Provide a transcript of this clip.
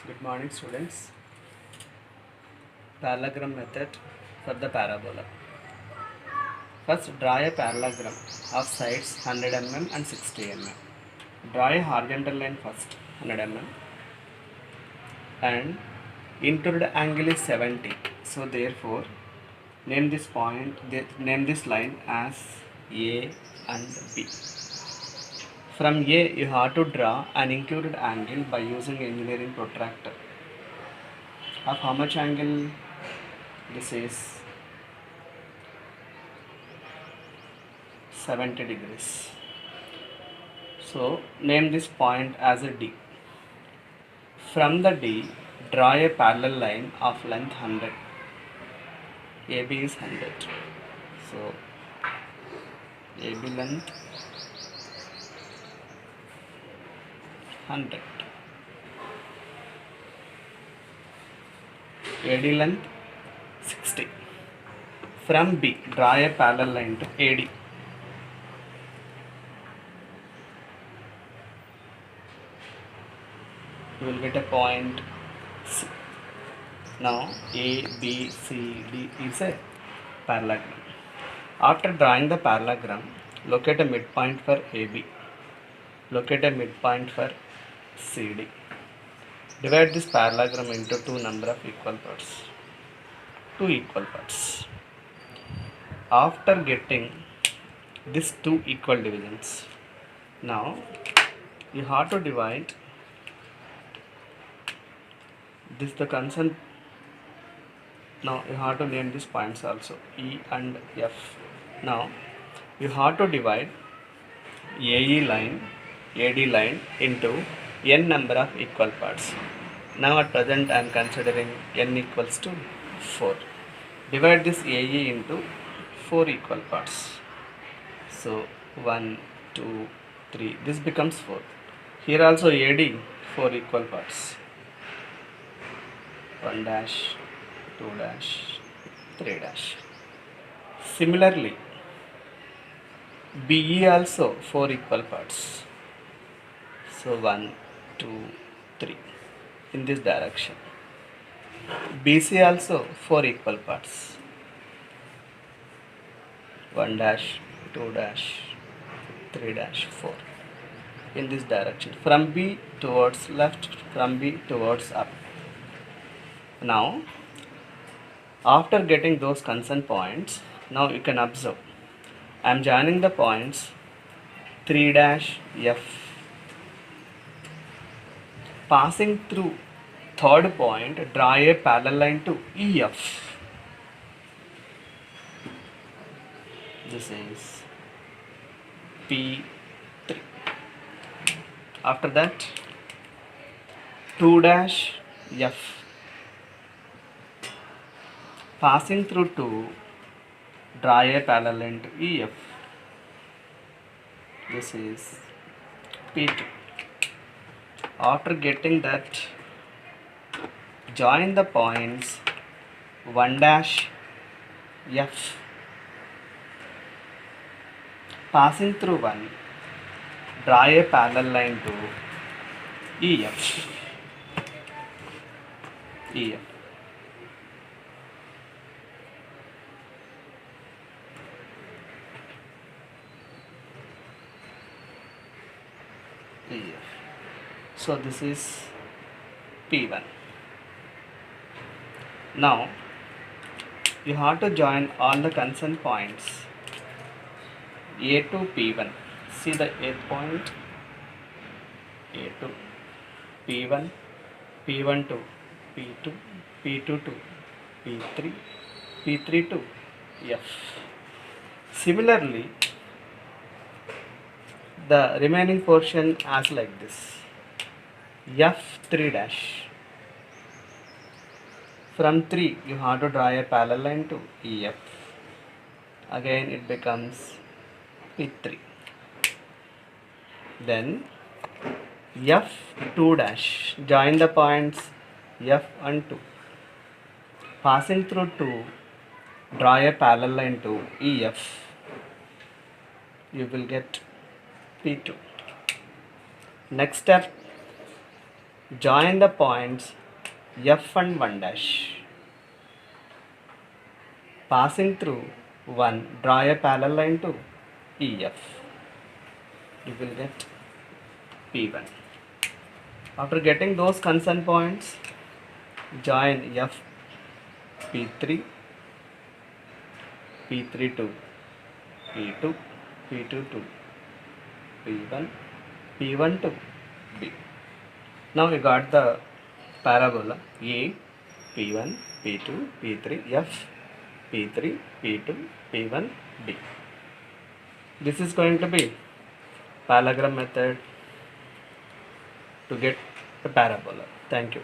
Good morning, students. Parallelogram method for the parabola. First, draw a parallelogram of sides 100 mm and 60 mm. Draw a horizontal line first, 100 mm, and intruded angle is 70. So therefore, name this line as A and B. From A, you have to draw an included angle by using engineering protractor. Of how much angle? This is 70 degrees. So name this point as a D. From the D, draw a parallel line of length 100. AB is 100. So AB length 100. AD length 60. From B, draw a parallel line to AD. You will get a point C. Now A, B, C, D is a parallelogram. After drawing the parallelogram, locate a midpoint for AB. Locate a midpoint for CD. Divide this parallelogram into two number of equal parts. Two equal parts. After getting these two equal divisions, now you have to divide this the concern. Now you have to name these points also E and F. Now you have to divide AE line, AD line into n number of equal parts. Now at present I am considering n equals to 4. Divide this AE into 4 equal parts. So 1, 2, 3. This becomes 4. Here also AD 4 equal parts. 1 dash, 2 dash, 3 dash. Similarly, BE also 4 equal parts. So 1, 2, 3 in this direction. BC also 4 equal parts. 1 dash, 2 dash, 3 dash, 4 in this direction. From B towards left, from B towards up. Now, after getting those concern points, now you can observe. I am joining the points 3 dash F. Passing through third point, draw a parallel line to EF. This is P3. After that, 2 dash F. Passing through 2, draw a parallel line to EF. This is P2. After getting that, join the points 1 dash F. Passing through 1, draw a parallel line to EF. EF. EF. So this is P1. Now you have to join all the concern points A to P1. See the 8th point, A to P1, P1 to P2, P2 to P3, P3 to F. Similarly, the remaining portion as like this, F3 dash. From 3, you have to draw a parallel line to EF. Again, it becomes P3. Then F2 dash. Join the points F and 2. Passing through 2, draw a parallel line to EF. You will get P2. Next step, Join the points F and 1 dash. Passing through 1, draw a parallel line to EF. You will get P1. After getting those concern points, join F P3, P3 to P2, P2 to P1, P1 to B. Now you got the parabola A, P1, P2, P3, F, P3, P2, P1, B. This is going to be parallelogram method to get a parabola. Thank you.